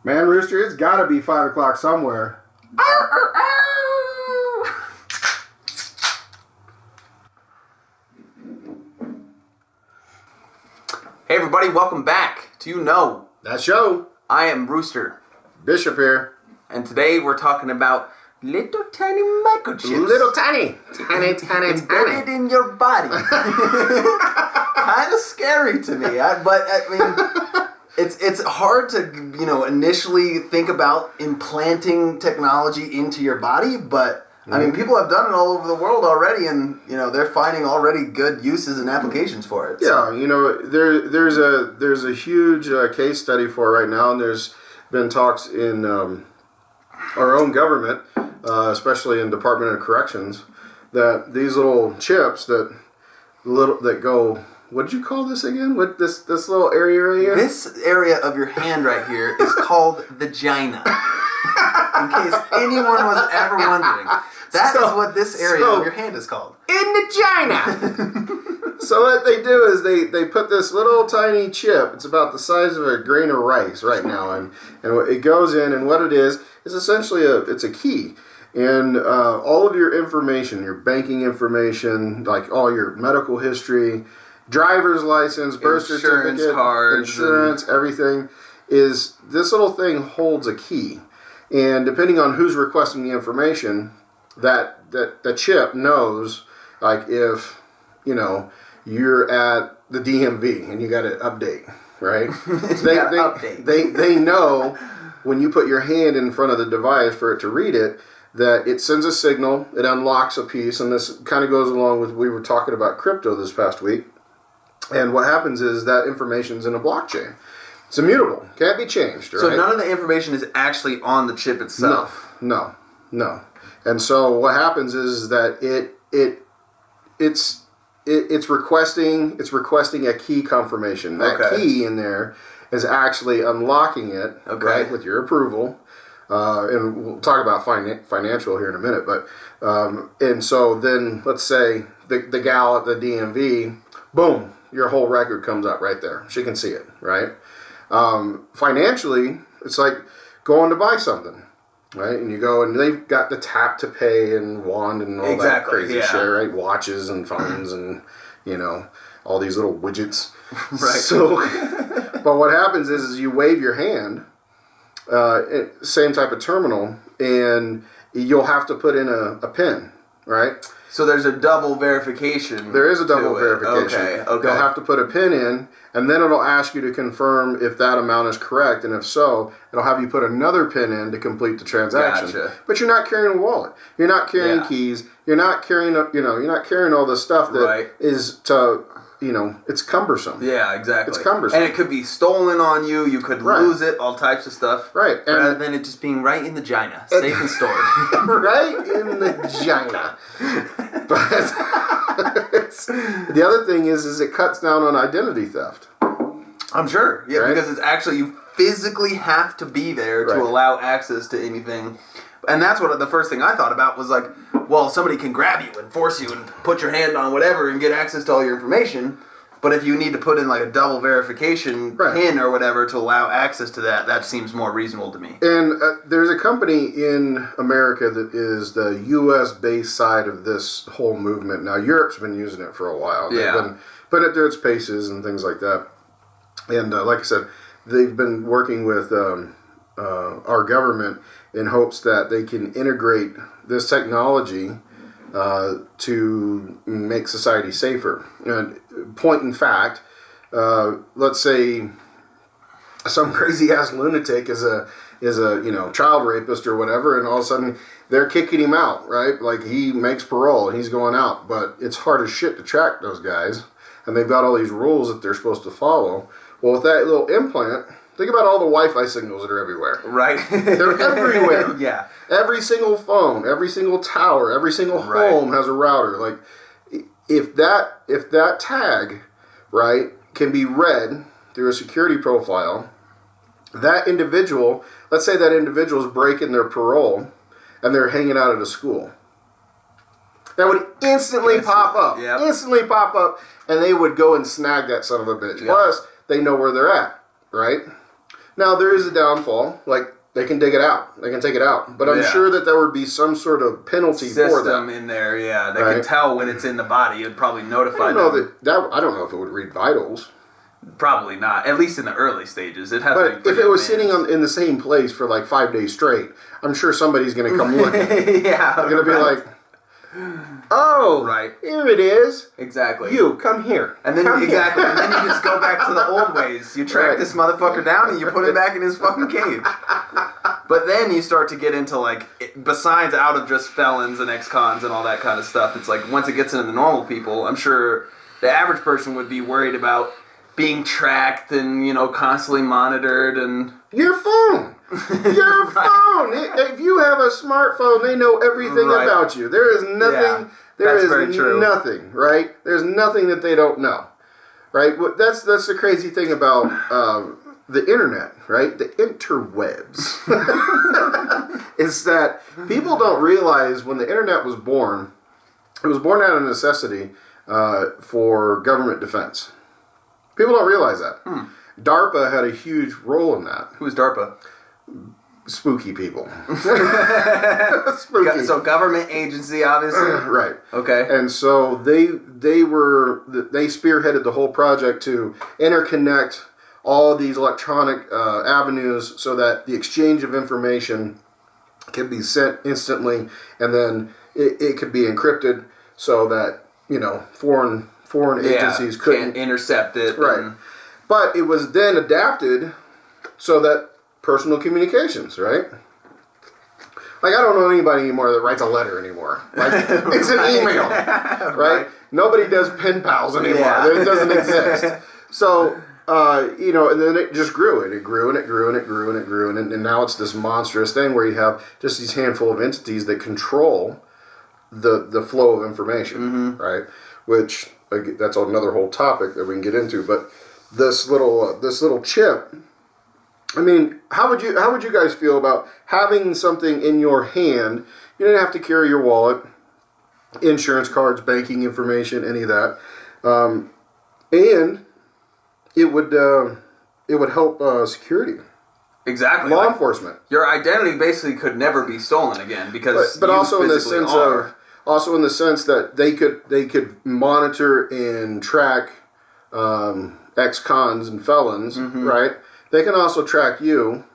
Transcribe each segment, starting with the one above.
Man, Rooster, it's got to be 5 o'clock somewhere. Hey everybody, welcome back to You Know. That show. I am Rooster. Bishop here. And today we're talking about little tiny microchips. Little tiny. Embedded in your body. Kind of scary to me. It's hard to, initially think about implanting technology into your body, but people have done it all over the world already, and they're finding already good uses and applications for it. So. Yeah, there's a huge case study for it right now, and there's been talks in our own government, especially in Department of Corrections, that these little chips that go. What did you call this again? What this little area right here? This area of your hand right here is called vagina. In case anyone was ever wondering. That is what this area of your hand is called. In vagina! So what they do is they put this little tiny chip, it's about the size of a grain of rice right now, and it goes in, and what it is essentially it's a key. And all of your information, your banking information, like all your medical history, driver's license, birth certificate, cards, insurance, everything, is this little thing holds a key. And depending on who's requesting the information, that the chip knows, like if, you're at the DMV and you got to update, right? They know when you put your hand in front of the device for it to read it, that it sends a signal, it unlocks a piece, and this kind of goes along with, we were talking about crypto this past week. And what happens is that information's in a blockchain. It's immutable. Can't be changed, right? So none of the information is actually on the chip itself? No. And so what happens is that it's requesting a key confirmation. That key in there is actually unlocking it, right, with your approval. And we'll talk about financial here in a minute. But and so then let's say the gal at the DMV, boom, your whole record comes up right there. She can see it, right? Financially, it's like going to buy something, right? And you go, and they've got the tap to pay and wand and all that crazy shit, right? Watches and phones and, all these little widgets. Right. So, but what happens is you wave your hand, same type of terminal, and you'll have to put in a PIN, right? So there's a double verification. There is a double verification. Okay. You'll have to put a PIN in, and then it'll ask you to confirm if that amount is correct, and if so, it'll have you put another PIN in to complete the transaction. Gotcha. But you're not carrying a wallet. You're not carrying keys. You're not carrying, you're not carrying all this stuff that is to, it's cumbersome. Yeah, exactly. It's cumbersome. And it could be stolen on you. You could lose it, all types of stuff. Right. Rather than it just being right in the vagina, safe and stored. Right in the vagina. But the other thing is it cuts down on identity theft. I'm sure. Yeah, right? Because it's actually, you physically have to be there to allow access to anything. And that's what the first thing I thought about was like, well, somebody can grab you and force you and put your hand on whatever and get access to all your information. But if you need to put in like a double verification PIN or whatever to allow access to that seems more reasonable to me. And there's a company in America that is the U.S.-based side of this whole movement. Now, Europe's been using it for a while. They've been putting it through its paces and things like that. And like I said, they've been working with our government in hopes that they can integrate this technology to make society safer. And point in fact, let's say some crazy ass lunatic is a child rapist or whatever, and all of a sudden they're kicking him out, right? Like he makes parole and he's going out, but it's hard as shit to track those guys, and they've got all these rules that they're supposed to follow. Well, with that little implant, think about all the Wi-Fi signals that are everywhere. Right. They're everywhere. Yeah. Every single phone, every single tower, every single home has a router. Like, if that tag, right, can be read through a security profile, that individual, let's say that individual is breaking their parole and they're hanging out at a school. That would instantly pop up. Yep. Instantly pop up, and they would go and snag that son of a bitch. Yep. Plus, they know where they're at, right? Now, there is a downfall. Like, they can dig it out. They can take it out. But I'm sure that there would be some sort of penalty for that. System in there, yeah. They can tell when it's in the body. It would probably notify them. I don't know if it would read vitals. Probably not. At least in the early stages. But if it was sitting in the same place for like 5 days straight, I'm sure somebody's going to come look. Yeah. They're going to be like, oh, here it is. Exactly. You, come here. And then and then you just go back to the old ways. You track this motherfucker down and you put him back in his fucking cage. But then you start to get into, like, besides out of just felons and ex-cons and all that kind of stuff, it's like, once it gets into the normal people, I'm sure the average person would be worried about being tracked and, you know, constantly monitored and... Your phone! Your phone! If you have a smartphone, they know everything about you. There is nothing... Nothing, right? There's nothing that they don't know, right? That's the crazy thing about the internet, right? The interwebs. Is that people don't realize when the internet was born, it was born out of necessity for government defense. People don't realize that. DARPA had a huge role in that. Who's DARPA? Spooky people. Spooky. So government agency, obviously. Right. Okay. And so they spearheaded the whole project to interconnect all these electronic avenues so that the exchange of information can be sent instantly, and then it could be encrypted so that, you know, foreign agencies couldn't intercept it. Right. But it was then adapted so that personal communications, right? Like, I don't know anybody anymore that writes a letter anymore. Like, it's an email, right? Nobody does pen pals anymore. Yeah. It doesn't exist. So, you know, and then it just grew. It grew and it grew and it grew and it grew. And now it's this monstrous thing where you have just these handful of entities that control the flow of information, right? Which, that's another whole topic that we can get into. But this little chip... I mean, how would you guys feel about having something in your hand? You didn't have to carry your wallet, insurance cards, banking information, any of that, and it would help security. Exactly. Law enforcement. Your identity basically could never be stolen again because. But also in the sense that they could monitor and track ex-cons and felons, right? They can also track you,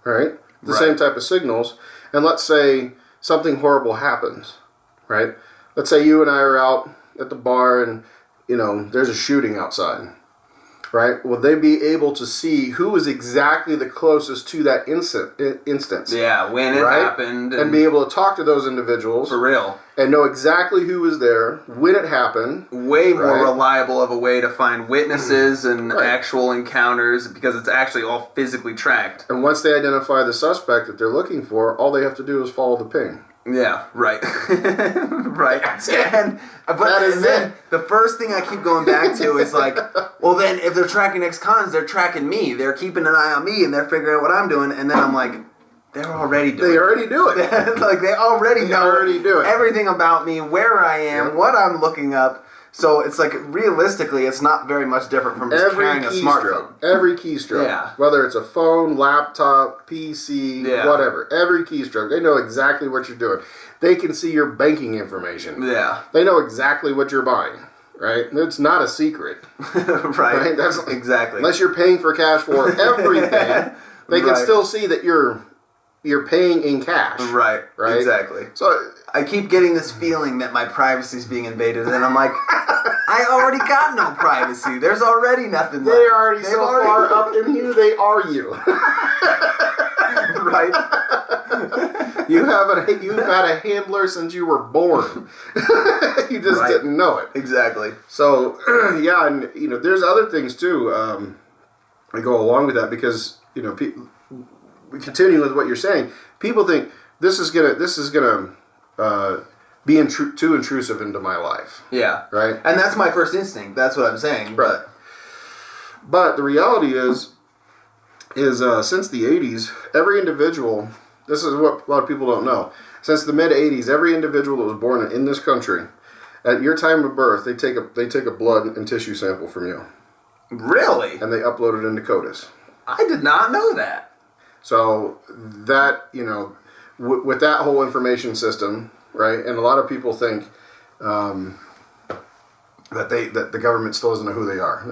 right? The same type of signals. And let's say something horrible happens, right? Let's say you and I are out at the bar and, you know, there's a shooting outside, right? Will they be able to see who is exactly the closest to that instance? Yeah, when it happened. And be able to talk to those individuals. For real. And know exactly who was there, when it happened. Way more reliable of a way to find witnesses and actual encounters because it's actually all physically tracked. And once they identify the suspect that they're looking for, all they have to do is follow the ping. Yeah, right. Right. And then the first thing I keep going back to is like, well then if they're tracking ex-cons, they're tracking me. They're keeping an eye on me and they're figuring out what I'm doing. And then I'm like, they're already doing it. They already do it. Like they already know everything about me, where I am, what I'm looking up. So it's like, realistically, it's not very much different from just carrying a smartphone. Every keystroke. Yeah. Whether it's a phone, laptop, PC, whatever. Every keystroke. They know exactly what you're doing. They can see your banking information. Yeah. They know exactly what you're buying. Right? It's not a secret. Right? That's exactly. Unless you're paying for cash for everything, they can still see that you're paying in cash. Right. Exactly. So I keep getting this feeling that my privacy is being invaded, and I'm like, I already got no privacy. There's already nothing left. They're already far up in you, they are you. Right? You've had a handler since you were born. You just didn't know it. Exactly. So, yeah, and, you know, there's other things, too, that go along with that, because, you know, we continue with what you're saying. People think this is gonna be too intrusive into my life. Yeah. Right. And that's my first instinct. That's what I'm saying. Right. But the reality is since the 80s, every individual. This is what a lot of people don't know. Since the mid 80s, every individual that was born in this country, at your time of birth, they take a blood and tissue sample from you. Really? And they upload it into CODIS. I did not know that. So that, with that whole information system, right? And a lot of people think that the government still doesn't know who they are.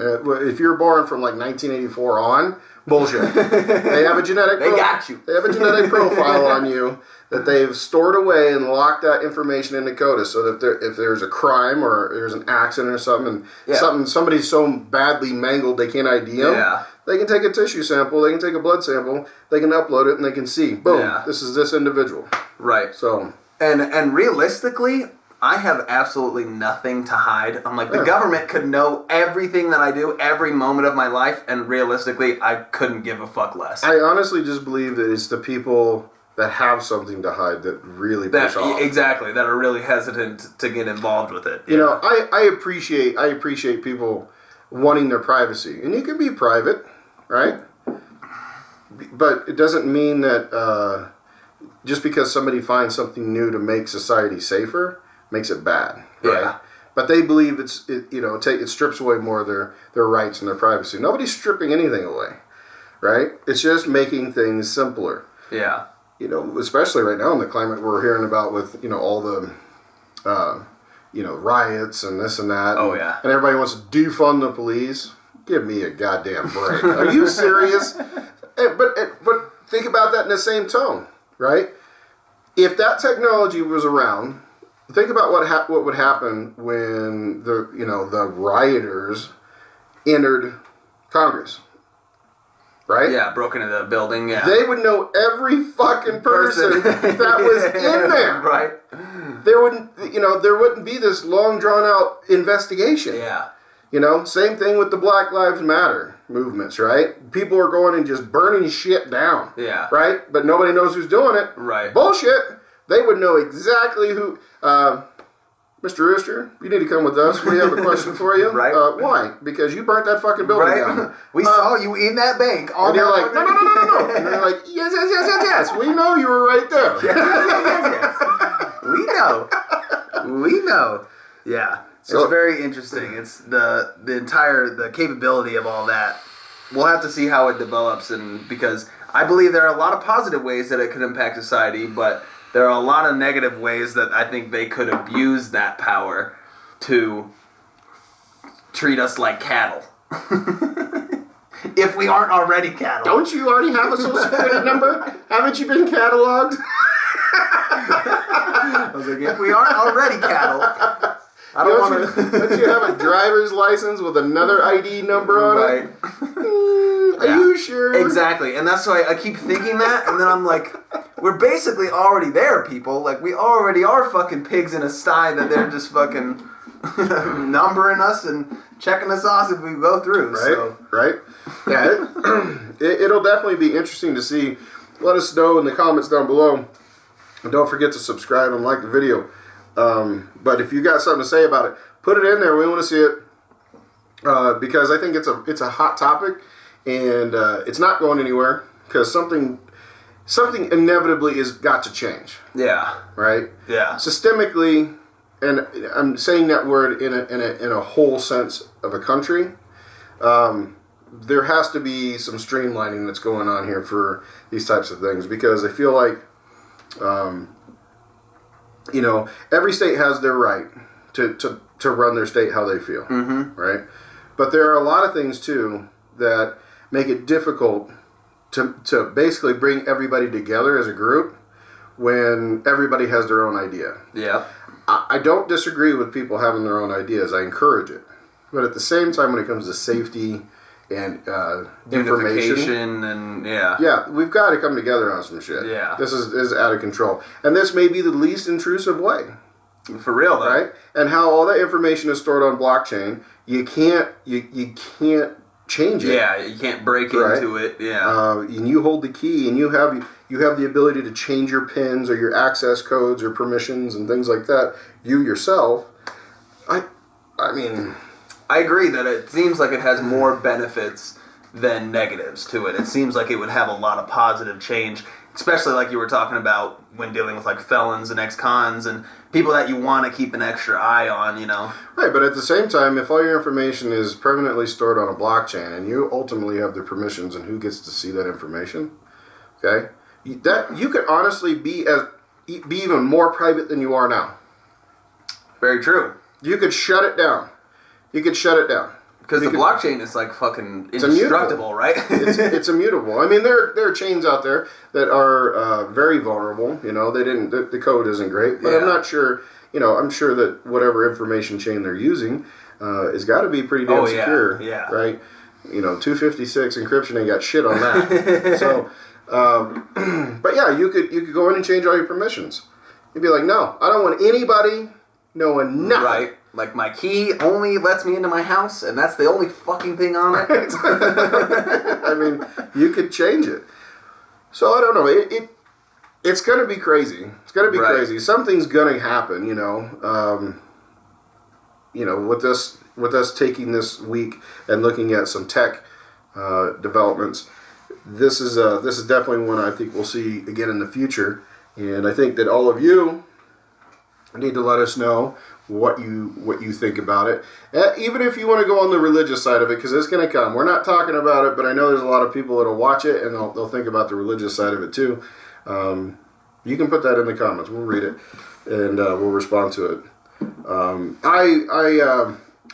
If you're born from like 1984 on, bullshit. They have a genetic. got you. They have a genetic profile on you that they've stored away and locked that information into CODIS, so that if there's a crime or there's an accident or something, and somebody's so badly mangled they can't ID them. They can take a tissue sample, they can take a blood sample, they can upload it, and they can see, boom, this is this individual. Right. So and realistically, I have absolutely nothing to hide. I'm like, the government could know everything that I do every moment of my life, and realistically, I couldn't give a fuck less. I honestly just believe that it's the people that have something to hide that really push off. Exactly, that are really hesitant to get involved with it. I appreciate people wanting their privacy. And you can be private, right? But it doesn't mean that just because somebody finds something new to make society safer makes it bad, right? Yeah. But they believe it strips away more of their rights and their privacy. Nobody's stripping anything away, right? It's just making things simpler. Yeah. Especially right now in the climate we're hearing about with, all the, riots and this and that. Oh, yeah. And everybody wants to defund the police. Give me a goddamn break. Are you serious? But think about that in the same tone, right? If that technology was around, think about what would happen when the rioters entered Congress. Right? Yeah, broke into the building, yeah. They would know every fucking person that was in there. Right. There wouldn't be this long drawn out investigation. Yeah. Same thing with the Black Lives Matter movements, right? People are going and just burning shit down. Yeah. Right? But nobody knows who's doing it. Right. Bullshit. They would know exactly who. Mr. Rooster, you need to come with us. We have a question for you. Right. Why? Because you burnt that fucking building down. We saw you in that bank. And you're like, no. And they're like, yes. We know you were right there. Yes. We know. Yeah. So, it's very interesting. It's the capability of all that. We'll have to see how it develops, and because I believe there are a lot of positive ways that it could impact society, but there are a lot of negative ways that I think they could abuse that power to treat us like cattle. If we aren't already cattle. Don't you already have a social security number? Haven't you been cataloged? I was like, if we aren't already cattle, I don't want to. Don't you have a driver's license with another ID number on it? Are you sure? Exactly. And that's why I keep thinking that, and then I'm like, we're basically already there, people. Like, we already are fucking pigs in a sty that they're just fucking numbering us and checking us off if we go through. Right? Yeah, it'll definitely be interesting to see. Let us know in the comments down below. And don't forget to subscribe and like the video. But if you got something to say about it, put it in there. We want to see it. Because I think it's a hot topic, and it's not going anywhere because something inevitably has got to change. Yeah. Right. Yeah. Systemically, and I'm saying that word in a whole sense of a country. There has to be some streamlining that's going on here for these types of things, because I feel like, every state has their right to run their state how they feel. Mm-hmm. Right. But there are a lot of things, too, that make it difficult to basically bring everybody together as a group when everybody has their own idea. Yeah. I don't disagree with people having their own ideas. I encourage it. But at the same time, when it comes to safety and information, and yeah, we've got to come together on some shit. Yeah. This is out of control. And this may be the least intrusive way. For real, though. Right? And how all that information is stored on blockchain, you can't change it. Yeah, you can't break into it. Yeah. And you hold the key, and you have the ability to change your pins or your access codes or permissions and things like that. You yourself. I mean, I agree that it seems like it has more benefits than negatives to it. It seems like it would have a lot of positive change, especially like you were talking about when dealing with like felons and ex-cons and people that you want to keep an extra eye on, you know. Right, but at the same time, if all your information is permanently stored on a blockchain and you ultimately have the permissions and who gets to see that information, okay, that you could honestly be even more private than you are now. Very true. You could shut it down. Because the blockchain is like fucking indestructible, right? it's immutable. I mean, there are chains out there that are very vulnerable. You know, the code isn't great, but I'm not sure. You know, I'm sure that whatever information chain they're using has got to be pretty damn secure, right? You know, 256 encryption ain't got shit on that. So, but yeah, you could go in and change all your permissions. You'd be like, no, I don't want anybody knowing nothing. Right. Like, my key only lets me into my house, and that's the only fucking thing on it. I mean, you could change it. So, I don't know. It's going to be crazy. It's going to be crazy. Something's going to happen, you know. With us taking this week and looking at some tech developments, this is definitely one I think we'll see again in the future. And I think that all of you need to let us know what you think about it. Even if you want to go on the religious side of it, because it's going to come. We're not talking about it, but I know there's a lot of people that'll watch it and they'll think about the religious side of it too. You can put that in the comments. We'll read it and we'll respond to it.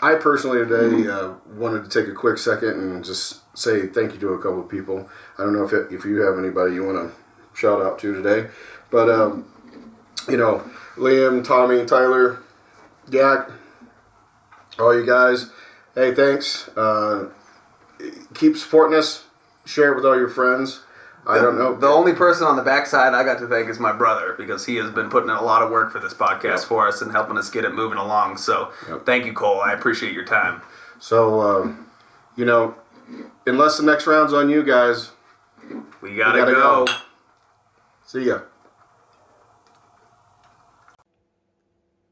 I personally today wanted to take a quick second and just say thank you to a couple of people. I don't know if you have anybody you want to shout out to today, but Liam, Tommy, Tyler, Jack, all you guys, hey, thanks. Keep supporting us. Share it with all your friends. I don't know. The only person on the backside I got to thank is my brother, because he has been putting in a lot of work for this podcast for us and helping us get it moving along. So thank you, Cole. I appreciate your time. So, unless the next round's on you guys, we gotta go. See ya.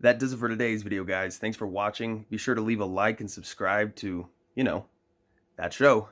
That does it for today's video, guys. Thanks for watching. Be sure to leave a like and subscribe to, that show.